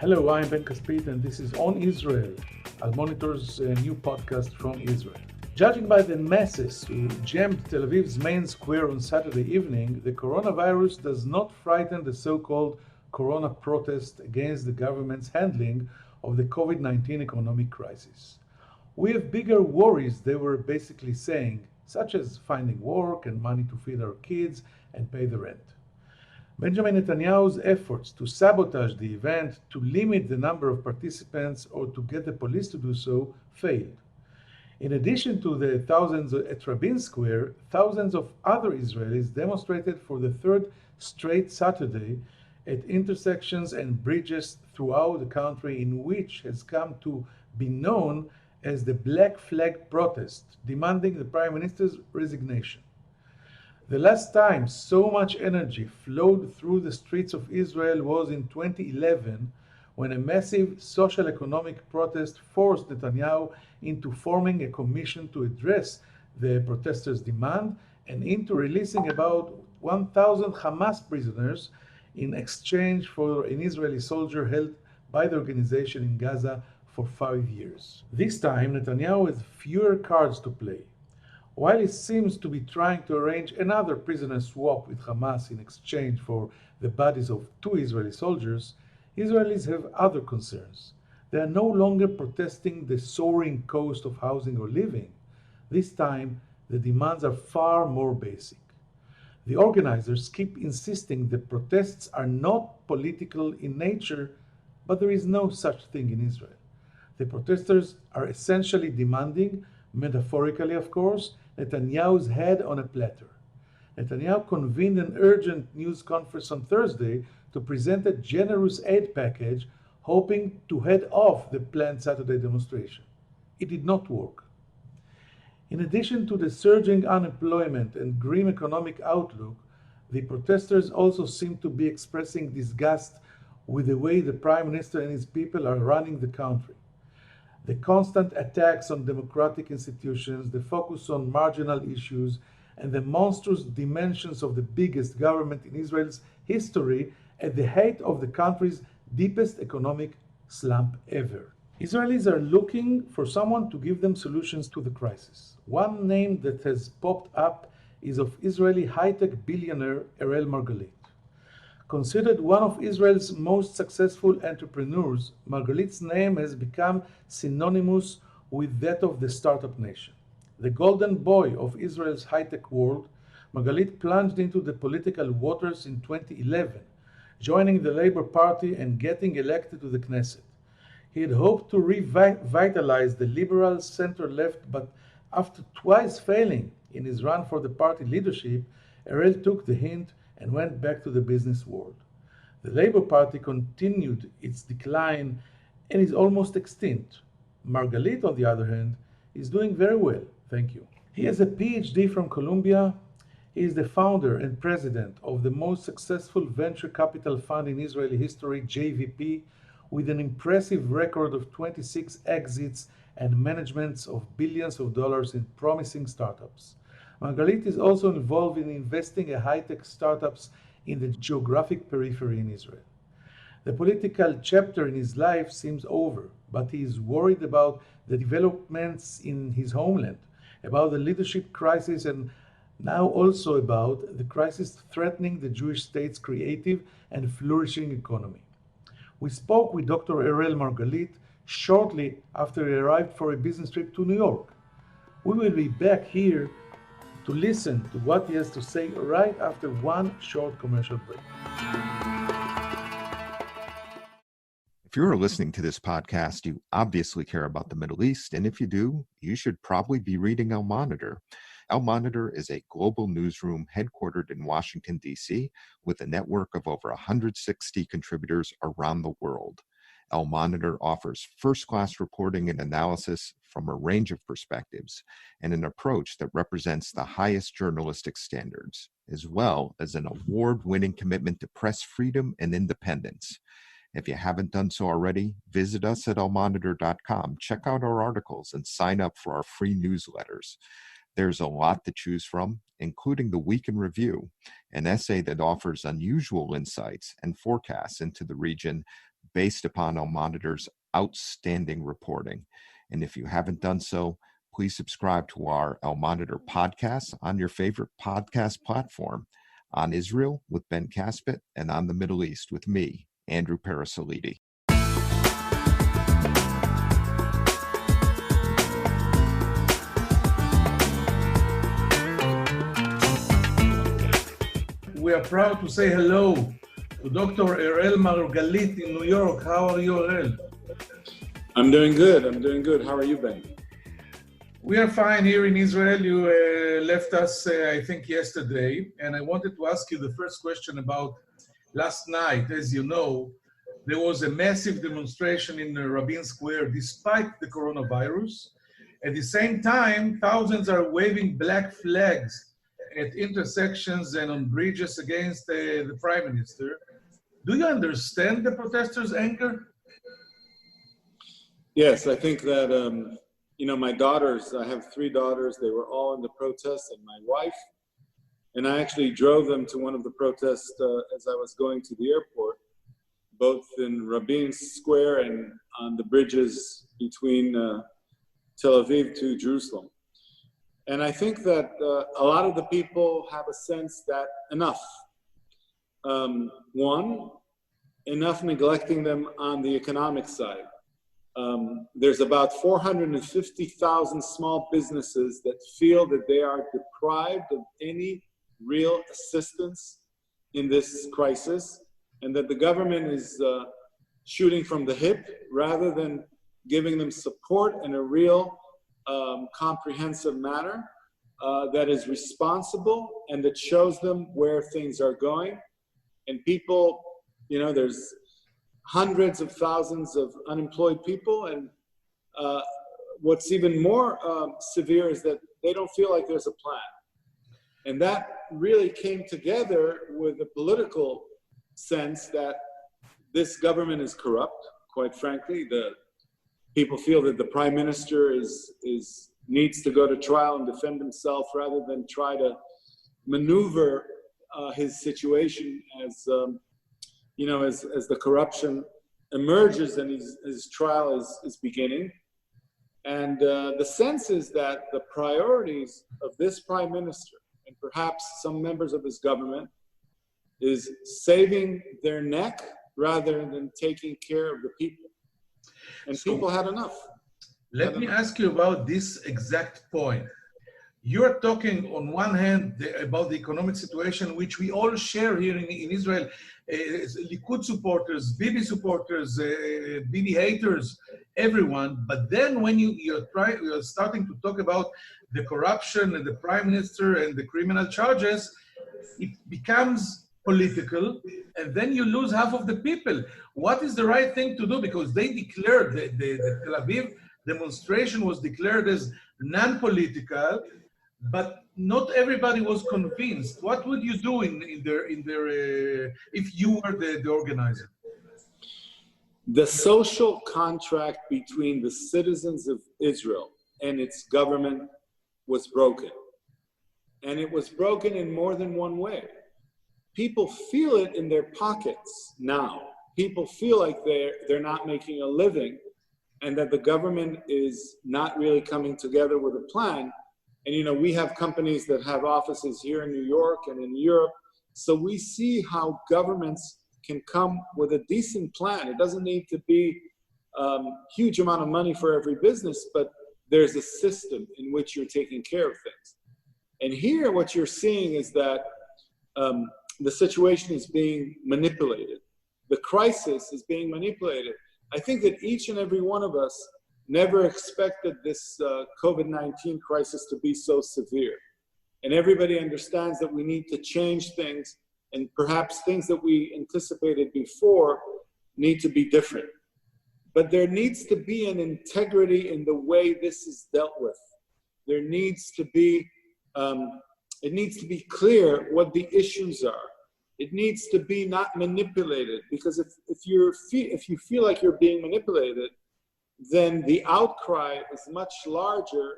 Hello, I'm Ben Caspit, and this is On Israel, Al Monitor's new podcast from Israel. Judging by the masses who jammed Tel Aviv's main square on Saturday evening, the coronavirus does not frighten the so-called corona protest against the government's handling of the COVID-19 economic crisis. We have bigger worries, they were basically saying, such as finding work and money to feed our kids and pay the rent. Benjamin Netanyahu's efforts to sabotage the event, to limit the number of participants, or to get the police to do so failed. In addition to the thousands at Rabin Square, thousands of other Israelis demonstrated for the third straight Saturday at intersections and bridges throughout the country in which has come to be known as the Black Flag protest, demanding the Prime Minister's resignation. The last time so much energy flowed through the streets of Israel was in 2011, when a massive social economic protest forced Netanyahu into forming a commission to address the protesters' demand and into releasing about 1,000 Hamas prisoners in exchange for an Israeli soldier held by the organization in Gaza for 5 years. This time, Netanyahu has fewer cards to play. While he seems to be trying to arrange another prisoner swap with Hamas in exchange for the bodies of 2 Israeli soldiers, Israelis have other concerns. They are no longer protesting the soaring cost of housing or living. This time, the demands are far more basic. The organizers keep insisting the protests are not political in nature, but there is no such thing in Israel. The protesters are essentially demanding, metaphorically of course, Netanyahu's head on a platter. Netanyahu convened an urgent news conference on Thursday to present a generous aid package, hoping to head off the planned Saturday demonstration. It did not work. In addition to the surging unemployment and grim economic outlook, the protesters also seem to be expressing disgust with the way the Prime Minister and his people are running the country. The constant attacks on democratic institutions, the focus on marginal issues, and the monstrous dimensions of the biggest government in Israel's history at the height of the country's deepest economic slump ever. Israelis are looking for someone to give them solutions to the crisis. One name that has popped up is of Israeli high-tech billionaire Erel Margalit. Considered one of Israel's most successful entrepreneurs, Margalit's name has become synonymous with that of the startup nation. The golden boy of Israel's high-tech world, Margalit plunged into the political waters in 2011, joining the Labour Party and getting elected to the Knesset. He had hoped to revitalize the liberal center-left, but after twice failing in his run for the party leadership, Erel took the hint and went back to the business world. The Labour Party continued its decline and is almost extinct. Margalit, on the other hand, is doing very well, thank you. He has a PhD from Columbia. He is the founder and president of the most successful venture capital fund in Israeli history, JVP, with an impressive record of 26 exits and managements of billions of dollars in promising startups. Margalit is also involved in investing in high-tech startups in the geographic periphery in Israel. The political chapter in his life seems over, but he is worried about the developments in his homeland, about the leadership crisis, and now also about the crisis threatening the Jewish state's creative and flourishing economy. We spoke with Dr. Erel Margalit shortly after he arrived for a business trip to New York. We will be back here to listen to what he has to say right after one short commercial break. If you're listening to this podcast, you obviously care about the Middle East, and if you do, you should probably be reading El Monitor. El Monitor is a global newsroom headquartered in Washington, D.C., with a network of over 160 contributors around the world. El Monitor offers first-class reporting and analysis from a range of perspectives and an approach that represents the highest journalistic standards, as well as an award-winning commitment to press freedom and independence. If you haven't done so already, visit us at elmonitor.com, check out our articles, and sign up for our free newsletters. There's a lot to choose from, including the Week in Review, an essay that offers unusual insights and forecasts into the region based upon Al Monitor's outstanding reporting. And if you haven't done so, please subscribe to our Al Monitor podcast on your favorite podcast platform, on Israel with Ben Caspit, and on the Middle East with me, Andrew Parasolidi. We are proud to say hello to Dr. Erel Margalit in New York. How are you, Erel? I'm doing good. How are you, Ben? We are fine here in Israel. You left us, I think, yesterday, and I wanted to ask you the first question about last night. As you know, there was a massive demonstration in Rabin Square despite the coronavirus. At the same time, thousands are waving black flags at intersections and on bridges against the Prime Minister. Do you understand the protesters' anger? Yes, I think that, my daughters, I have 3 daughters, they were all in the protests, and my wife, and I actually drove them to one of the protests as I was going to the airport, both in Rabin Square and on the bridges between Tel Aviv to Jerusalem. And I think that a lot of the people have a sense that enough. One, enough neglecting them on the economic side. There's about 450,000 small businesses that feel that they are deprived of any real assistance in this crisis, and that the government is shooting from the hip rather than giving them support in a real comprehensive manner that is responsible and that shows them where things are going. And people, there's hundreds of thousands of unemployed people, and what's even more severe is that they don't feel like there's a plan. And that really came together with a political sense that this government is corrupt, quite frankly. The people feel that the Prime Minister needs to go to trial and defend himself rather than try to maneuver his situation as the corruption emerges and his trial is beginning. And the sense is that the priorities of this Prime Minister and perhaps some members of his government is saving their neck rather than taking care of the people. And people had enough. Let me ask you about this exact point. You're talking on one hand about the economic situation, which we all share here in Israel. Likud supporters, Bibi supporters, Bibi haters, everyone. But then when you're starting to talk about the corruption and the Prime Minister and the criminal charges, it becomes political, and then you lose half of the people. What is the right thing to do? Because they declared, the Tel Aviv demonstration was declared as non-political, but not everybody was convinced. What would you do in their if you were the organizer? The social contract between the citizens of Israel and its government was broken. And it was broken in more than one way. People feel it in their pockets now. People feel like they're not making a living, and that the government is not really coming together with a plan. And we have companies that have offices here in New York and in Europe, so we see how governments can come with a decent plan. It doesn't need to be huge amount of money for every business, but there's a system in which you're taking care of things. And here what you're seeing is that the situation is being manipulated. The crisis is being manipulated. I think that each and every one of us never expected this COVID-19 crisis to be so severe. And everybody understands that we need to change things, and perhaps things that we anticipated before need to be different. But there needs to be an integrity in the way this is dealt with. There needs to be, it needs to be clear what the issues are. It needs to be not manipulated, because if you feel like you're being manipulated, then the outcry is much larger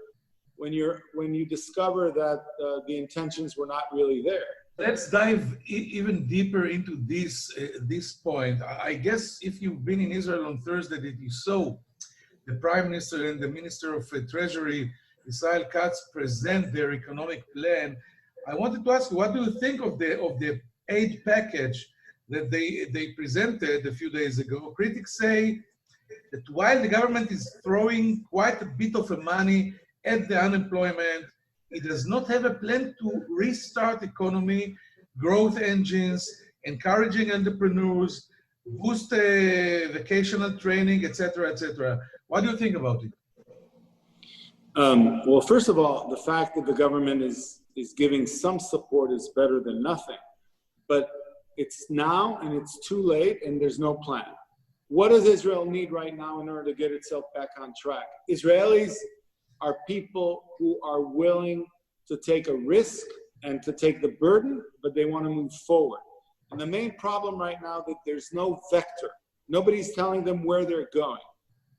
when you discover that the intentions were not really there. Let's dive even deeper into this point. I guess if you've been in Israel on Thursday, that you saw the Prime Minister and the Minister of Treasury, Israel Katz, present their economic plan. I wanted to ask you, what do you think of the aid package that they presented a few days ago? Critics say that while the government is throwing quite a bit of money at the unemployment, it does not have a plan to restart economy, growth engines, encouraging entrepreneurs, boost vocational training, etc., etc. What do you think about it? Well, first of all, the fact that the government is giving some support is better than nothing. But it's now and it's too late and there's no plan. What does Israel need right now in order to get itself back on track? Israelis are people who are willing to take a risk and to take the burden, but they want to move forward. And the main problem right now is that there's no vector. Nobody's telling them where they're going.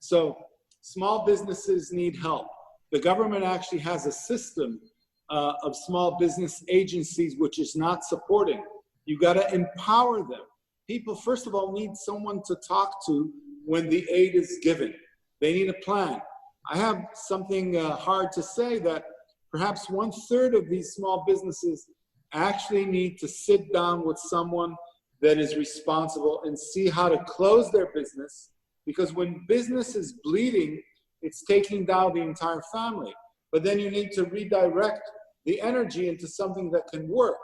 So small businesses need help. The government actually has a system of small business agencies which is not supporting. You got to empower them. People, first of all, need someone to talk to when the aid is given. They need a plan. I have something hard to say that perhaps 1/3 of these small businesses actually need to sit down with someone that is responsible and see how to close their business, because when business is bleeding, it's taking down the entire family. But then you need to redirect the energy into something that can work.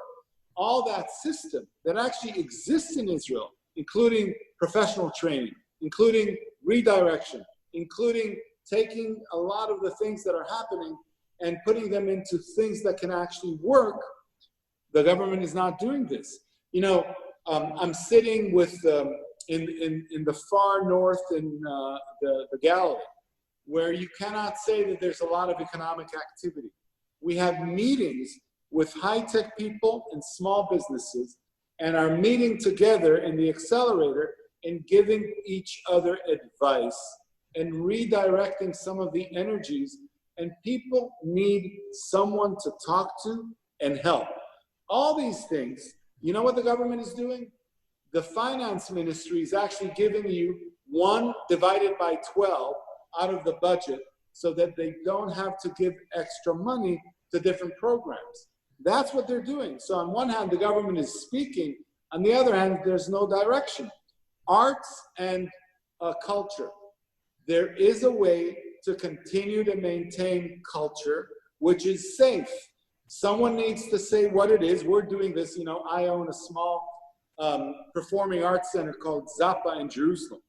All that system that actually exists in Israel, including professional training, including redirection, including taking a lot of the things that are happening and putting them into things that can actually work, the government is not doing this. You know, I'm sitting with in the far north in the Galilee, where you cannot say that there's a lot of economic activity. We have meetings with high-tech people and small businesses and are meeting together in the accelerator and giving each other advice and redirecting some of the energies. And people need someone to talk to and help. All these things, you know what the government is doing? The finance ministry is actually giving you 1 divided by 12 out of the budget so that they don't have to give extra money to different programs. That's what they're doing. So on one hand, the government is speaking. On the other hand, there's no direction. Arts and culture. There is a way to continue to maintain culture, which is safe. Someone needs to say what it is. We're doing this. You know, I own a small performing arts center called Zappa in Jerusalem.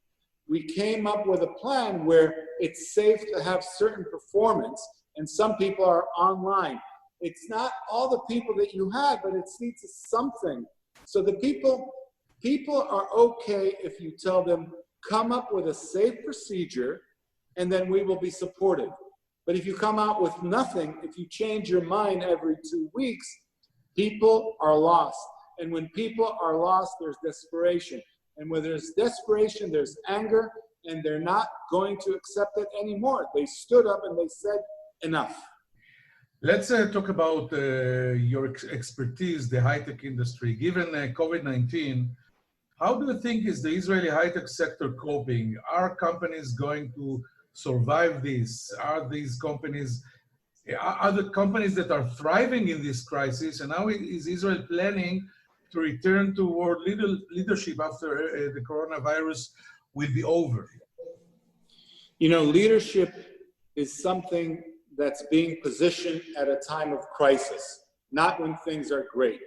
We came up with a plan where it's safe to have certain performance, and some people are online. It's not all the people that you have, but it leads to something. So the people are okay if you tell them, come up with a safe procedure, and then we will be supportive. But if you come out with nothing, if you change your mind every 2 weeks, people are lost. And when people are lost, there's desperation. And when there's desperation, there's anger, and they're not going to accept it anymore. They stood up and they said, enough. Let's talk about your expertise, the high-tech industry. Given COVID-19, how do you think is the Israeli high-tech sector coping? Are companies going to survive this? Are the companies that are thriving in this crisis? And how is Israel planning to return to world leadership after the coronavirus will be over? You know, leadership is something that's being positioned at a time of crisis, not when things are great.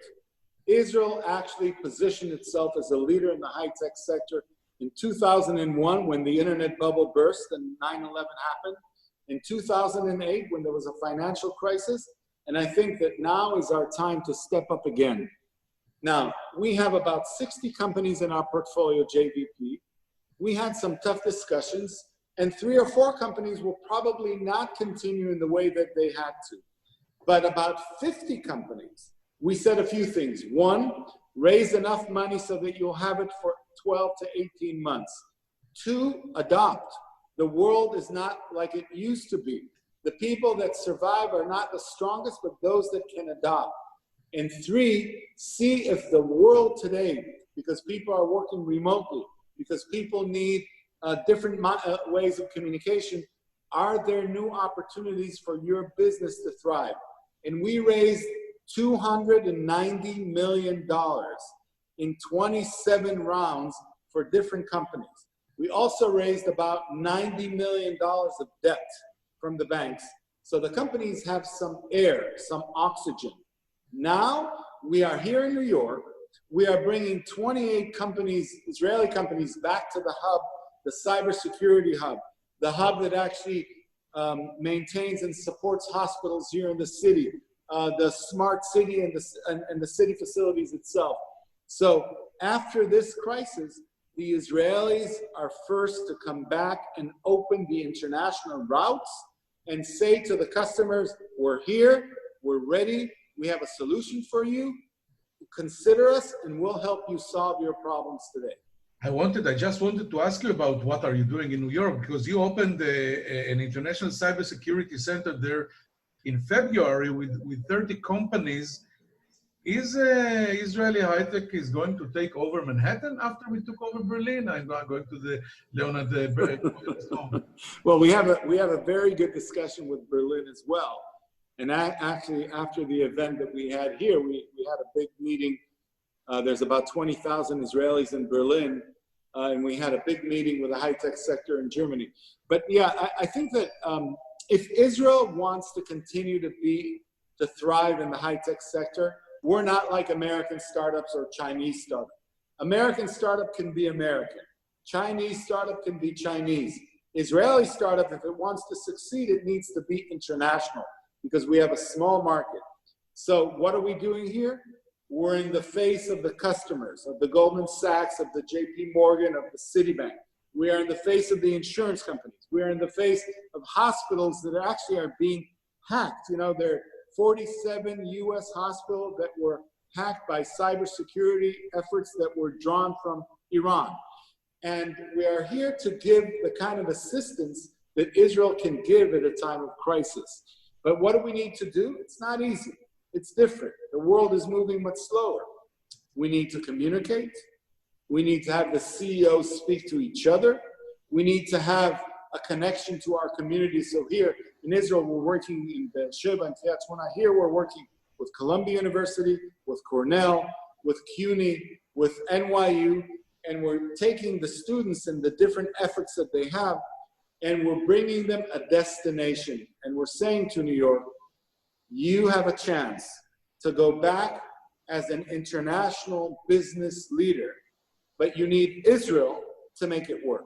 Israel actually positioned itself as a leader in the high-tech sector in 2001 when the internet bubble burst and 9/11 happened, in 2008 when there was a financial crisis, and I think that now is our time to step up again. Now, we have about 60 companies in our portfolio, JVP. We had some tough discussions, and 3 or 4 companies will probably not continue in the way that they had to. But about 50 companies, we said a few things. 1, raise enough money so that you'll have it for 12 to 18 months. 2, adopt. The world is not like it used to be. The people that survive are not the strongest, but those that can adopt. And three, see if the world today, because people are working remotely, because people need different ways of communication, are there new opportunities for your business to thrive? And we raised $290 million in 27 rounds for different companies. We also raised about $90 million of debt from the banks. So the companies have some air, some oxygen. Now we are here in New York. We are bringing 28 companies, Israeli companies, back to the hub, the cybersecurity hub, the hub that actually maintains and supports hospitals here in the city, the smart city and the city facilities itself. So after this crisis, the Israelis are first to come back and open the international routes and say to the customers, we're here, we're ready, we have a solution for you, consider us and we'll help you solve your problems today. I just wanted to ask you about what are you doing in New York, because you opened an international cybersecurity center there in February with 30 companies. Is Israeli high-tech is going to take over Manhattan after we took over Berlin? I'm not going to the Leonard. Well, we have a very good discussion with Berlin as well. And actually, after the event that we had here, we had a big meeting. There's about 20,000 Israelis in Berlin, and we had a big meeting with the high-tech sector in Germany. But yeah, I think that if Israel wants to continue to thrive in the high-tech sector, we're not like American startups or Chinese startups. American startup can be American. Chinese startup can be Chinese. Israeli startup, if it wants to succeed, it needs to be international because we have a small market. So what are we doing here? We're in the face of the customers, of the Goldman Sachs, of the JP Morgan, of the Citibank. We are in the face of the insurance companies. We are in the face of hospitals that actually are being hacked. You know, there are 47 US hospitals that were hacked by cybersecurity efforts that were drawn from Iran. And we are here to give the kind of assistance that Israel can give at a time of crisis. But what do we need to do? It's not easy. It's different. The world is moving much slower. We need to communicate. We need to have the CEOs speak to each other. We need to have a connection to our community. So here in Israel, we're working in the Sheba and Kiryat Shmona. Here we're working with Columbia University, with Cornell, with CUNY, with NYU, and we're taking the students and the different efforts that they have, and we're bringing them a destination. And we're saying to New York, you have a chance to go back as an international business leader, but you need Israel to make it work.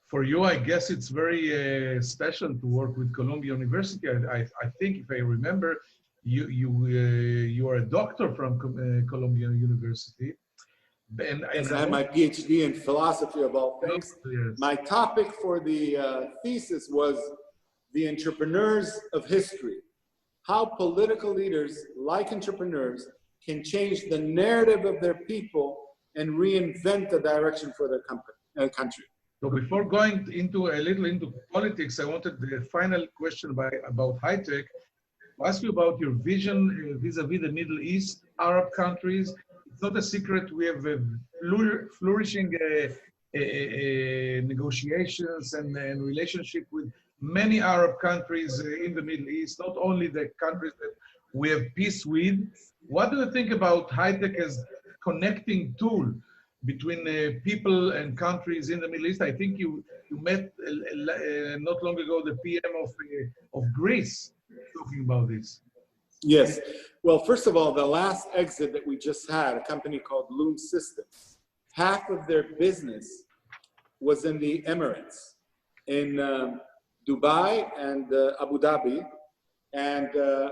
For you, I guess it's very special to work with Columbia University. I think, if I remember, you are a doctor from Columbia University. Yes, I have my PhD in philosophy of all things. Yes. My topic for the thesis was the entrepreneurs of history. How political leaders, like entrepreneurs, can change the narrative of their people and reinvent the direction for their country. So before going a little into politics, I wanted the final question about high-tech to ask you about your vision vis-a-vis the Middle East, Arab countries. It's not a secret we have flourishing negotiations and relationship with many Arab countries in the Middle East, not only the countries that we have peace with. What do you think about high-tech as connecting tool between people and countries in the Middle East? I think you met not long ago the PM of Greece talking about this. Yes. Well, first of all, the last exit that we just had, a company called Loom Systems, half of their business was in the Emirates, in Dubai and Abu Dhabi. And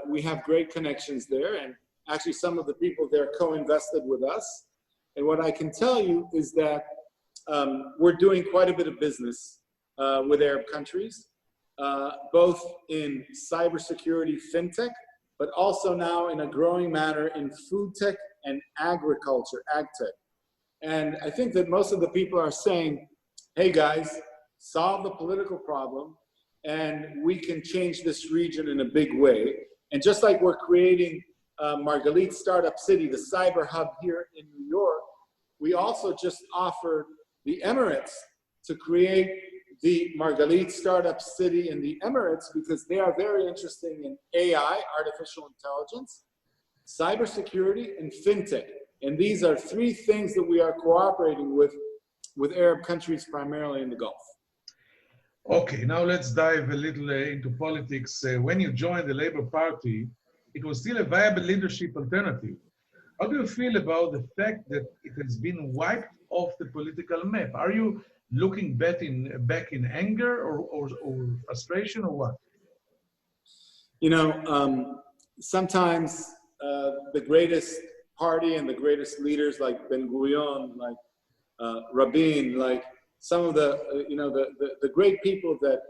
we have great connections there. And actually, some of the people there co-invested with us. And what I can tell you is that we're doing quite a bit of business with Arab countries, both in cybersecurity, fintech, but also now in a growing manner in food tech and agriculture, ag tech. And I think that most of the people are saying, hey guys, solve the political problem and we can change this region in a big way. And just like we're creating Margalit Startup City, the cyber hub here in New York, we also just offered the Emirates to create the Margalit Startup City in the Emirates because they are very interested in AI, artificial intelligence, cybersecurity, and fintech. And these are three things that we are cooperating with Arab countries, primarily in the Gulf. Okay, now let's dive a little into politics. When you joined the Labour Party, it was still a viable leadership alternative. How do you feel about the fact that it has been wiped off the political map? Are you looking back in anger or frustration or what? You know, sometimes the greatest party and the greatest leaders like Ben Gurion, like Rabin, like some of the great people that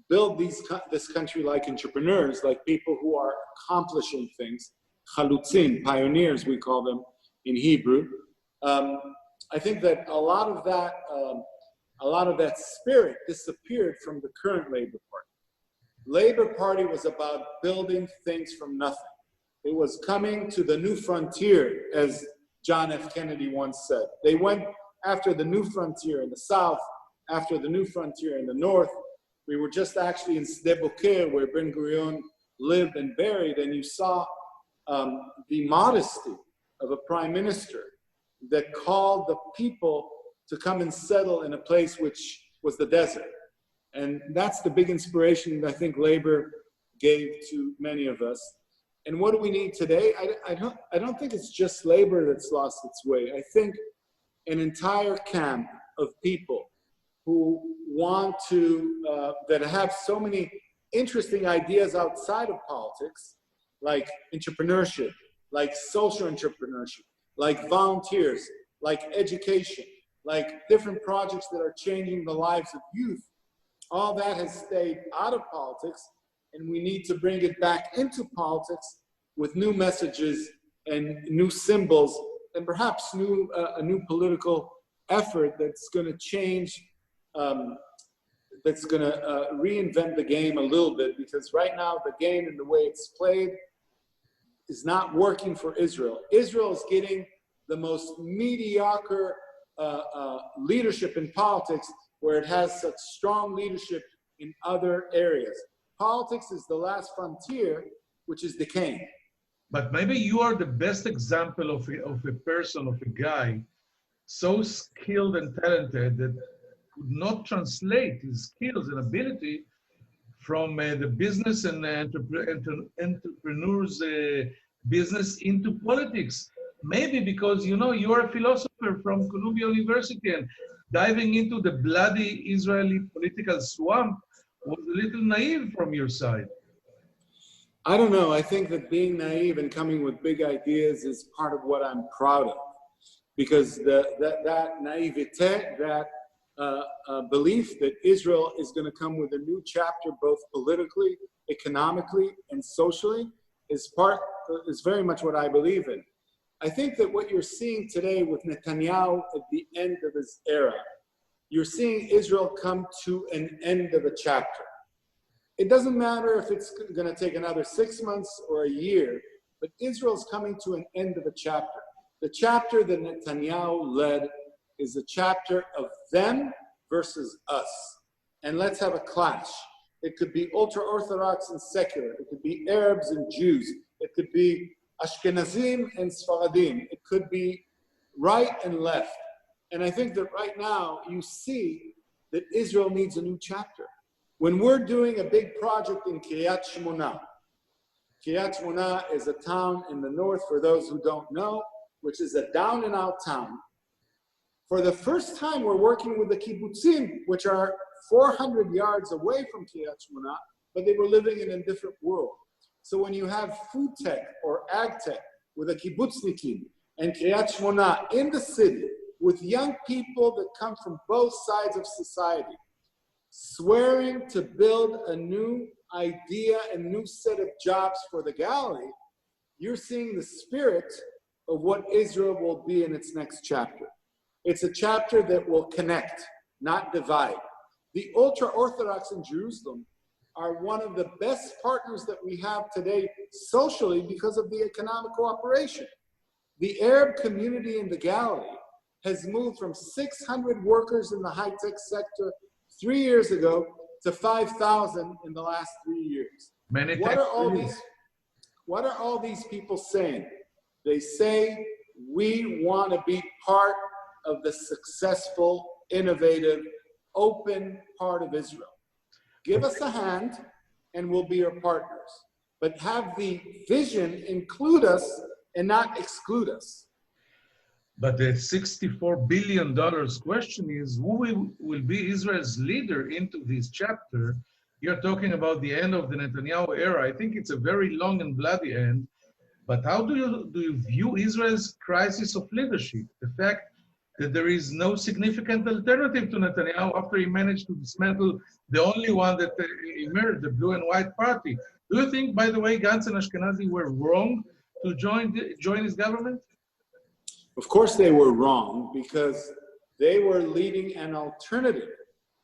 build this country like entrepreneurs, like people who are accomplishing things, chalutzim, pioneers we call them in Hebrew. I think that a lot of that spirit disappeared from the current Labour Party. Labour Party was about building things from nothing. It was coming to the new frontier, as John F. Kennedy once said. They went after the new frontier in the south, after the new frontier in the north. We were just actually in Sde Boker, where Ben Gurion lived and buried, and you saw the modesty of a prime minister that called the people to come and settle in a place which was the desert. And that's the big inspiration that I think Labor gave to many of us. And what do we need today? I don't think it's just Labor that's lost its way. I think an entire camp of people who want to, that have so many interesting ideas outside of politics, like entrepreneurship, like social entrepreneurship, like volunteers, like education, like different projects that are changing the lives of youth. All that has stayed out of politics, and we need to bring it back into politics with new messages and new symbols, and perhaps a new political effort that's going to change, that's going to reinvent the game a little bit, because right now the game and the way it's played is not working for Israel. Israel is getting the most mediocre leadership in politics, where it has such strong leadership in other areas. Politics is the last frontier, which is decaying. But maybe you are the best example of a person, of a guy, so skilled and talented that could not translate his skills and ability from the business and entrepreneurs business into politics. Maybe because, you know, you are a philosopher from Columbia University, and diving into the bloody Israeli political swamp was a little naive from your side. I don't know. I think that being naive and coming with big ideas is part of what I'm proud of, because that naivete, that belief that Israel is going to come with a new chapter, both politically, economically, and socially, is very much what I believe in. I think that what you're seeing today with Netanyahu at the end of his era, you're seeing Israel come to an end of a chapter. It doesn't matter if it's going to take another 6 months or a year, but Israel's coming to an end of a chapter. The chapter that Netanyahu led is a chapter of them versus us. And let's have a clash. It could be ultra-Orthodox and secular. It could be Arabs and Jews. It could be Ashkenazim and Sfaradim. It could be right and left. And I think that right now you see that Israel needs a new chapter. When we're doing a big project in Kiryat Shmona is a town in the north, for those who don't know, which is a down and out town. For the first time, we're working with the kibbutzim, which are 400 yards away from Kiryat Shmona, but they were living in a different world. So when you have food tech or ag tech with the kibbutznikim and Kiryat Shmona in the city with young people that come from both sides of society, swearing to build a new idea and new set of jobs for the Galilee, you're seeing the spirit of what Israel will be in its next chapter. It's a chapter that will connect, not divide. The ultra-Orthodox in Jerusalem are one of the best partners that we have today socially because of the economic cooperation. The Arab community in the Galilee has moved from 600 workers in the high-tech sector 3 years ago to 5,000 in the last 3 years. What are all these people saying? They say, we want to be part of the successful, innovative, open part of Israel. Give us a hand and we'll be your partners. But have the vision include us and not exclude us. But the $64 billion question is, who will be Israel's leader into this chapter? You're talking about the end of the Netanyahu era. I think it's a very long and bloody end. But how do you view Israel's crisis of leadership? The fact that there is no significant alternative to Netanyahu after he managed to dismantle the only one that emerged, the blue and white party. Do you think, by the way, Gantz and Ashkenazi were wrong to join his government? Of course they were wrong because they were leading an alternative.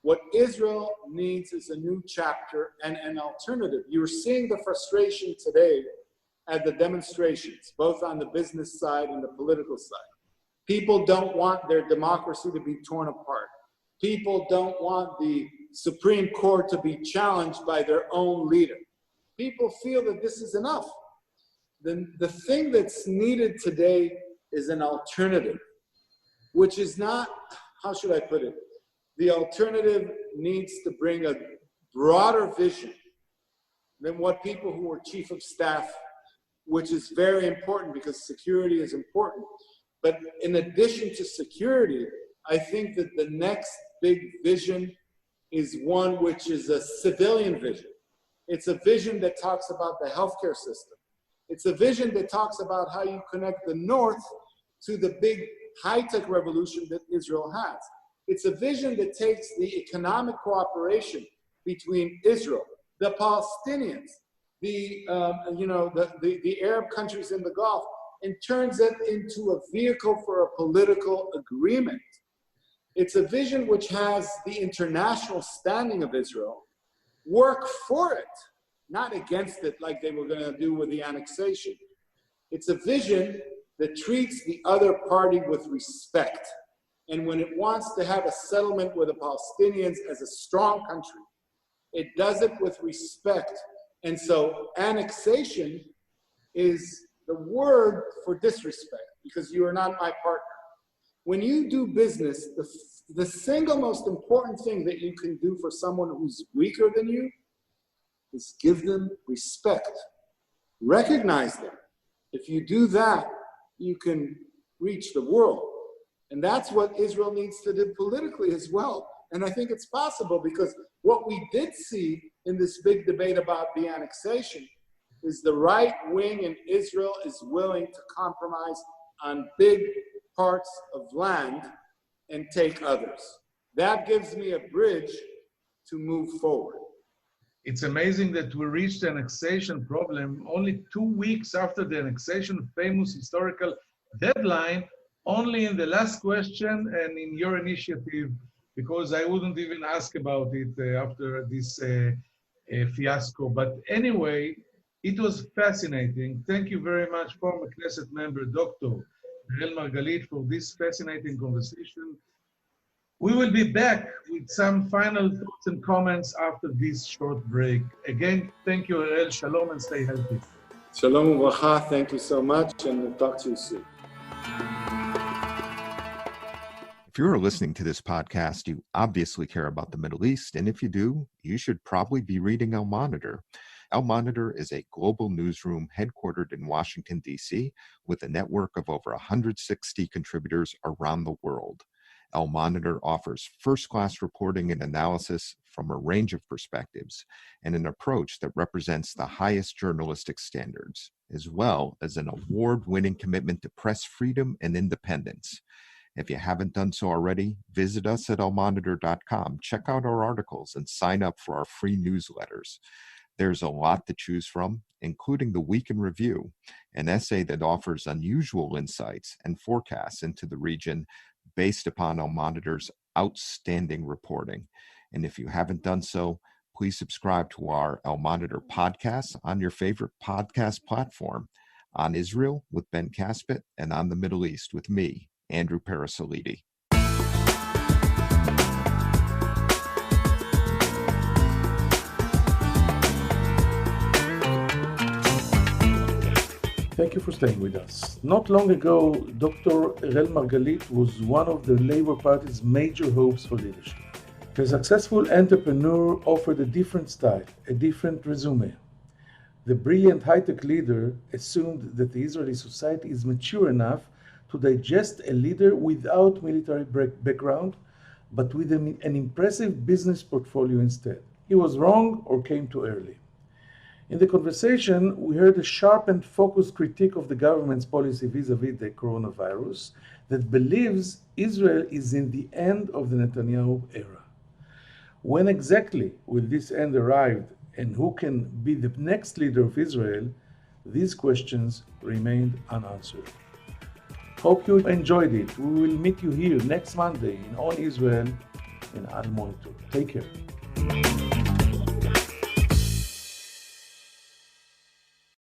What Israel needs is a new chapter and an alternative. You're seeing the frustration today at the demonstrations, both on the business side and the political side. People don't want their democracy to be torn apart. People don't want the Supreme Court to be challenged by their own leader. People feel that this is enough. The thing that's needed today is an alternative, which is not, how should I put it? The alternative needs to bring a broader vision than what people who are chief of staff, which is very important because security is important. But in addition to security, I think that the next big vision is one which is a civilian vision. It's a vision that talks about the healthcare system. It's a vision that talks about how you connect the North to the big high-tech revolution that Israel has. It's a vision that takes the economic cooperation between Israel, the Palestinians, the Arab countries in the Gulf, and turns it into a vehicle for a political agreement. It's a vision which has the international standing of Israel work for it, not against it like they were going to do with the annexation. It's a vision that treats the other party with respect. And when it wants to have a settlement with the Palestinians as a strong country, it does it with respect. And so annexation is the word for disrespect because you are not my partner. When you do business, the single most important thing that you can do for someone who's weaker than you is give them respect. Recognize them. If you do that, you can reach the world. And that's what Israel needs to do politically as well. And I think it's possible because what we did see in this big debate about the annexation is the right wing in Israel is willing to compromise on big parts of land and take others. That gives me a bridge to move forward. It's amazing that we reached the annexation problem only 2 weeks after the annexation, famous historical deadline, only in the last question and in your initiative, because I wouldn't even ask about it after this fiasco. But anyway, it was fascinating. Thank you very much, former Knesset member, Dr. Erel Margalit, for this fascinating conversation. We will be back with some final thoughts and comments after this short break. Again, thank you, Erel. Shalom and stay healthy. Shalom uvracha. Thank you so much, and we'll talk to you soon. If you are listening to this podcast, you obviously care about the Middle East, and if you do, you should probably be reading El Monitor. El Monitor is a global newsroom headquartered in Washington, D.C., with a network of over 160 contributors around the world. El Monitor offers first-class reporting and analysis from a range of perspectives and an approach that represents the highest journalistic standards, as well as an award-winning commitment to press freedom and independence. If you haven't done so already, visit us at elmonitor.com, check out our articles, and sign up for our free newsletters. There's a lot to choose from, including the Week in Review, an essay that offers unusual insights and forecasts into the region based upon El Monitor's outstanding reporting. And if you haven't done so, please subscribe to our El Monitor podcast on your favorite podcast platform, on Israel with Ben Caspit, and on the Middle East with me, Andrew Parasolidi. Thank you for staying with us. Not long ago, Dr. Erel Margalit was one of the Labour Party's major hopes for leadership. The successful entrepreneur offered a different style, a different resume. The brilliant high-tech leader assumed that the Israeli society is mature enough to digest a leader without military background, but with an impressive business portfolio instead. He was wrong or came too early. In the conversation, we heard a sharp and focused critique of the government's policy vis-à-vis the coronavirus that believes Israel is in the end of the Netanyahu era. When exactly will this end arrive, and who can be the next leader of Israel? These questions remained unanswered. Hope you enjoyed it. We will meet you here next Monday in On Israel in Al Monitor. Take care.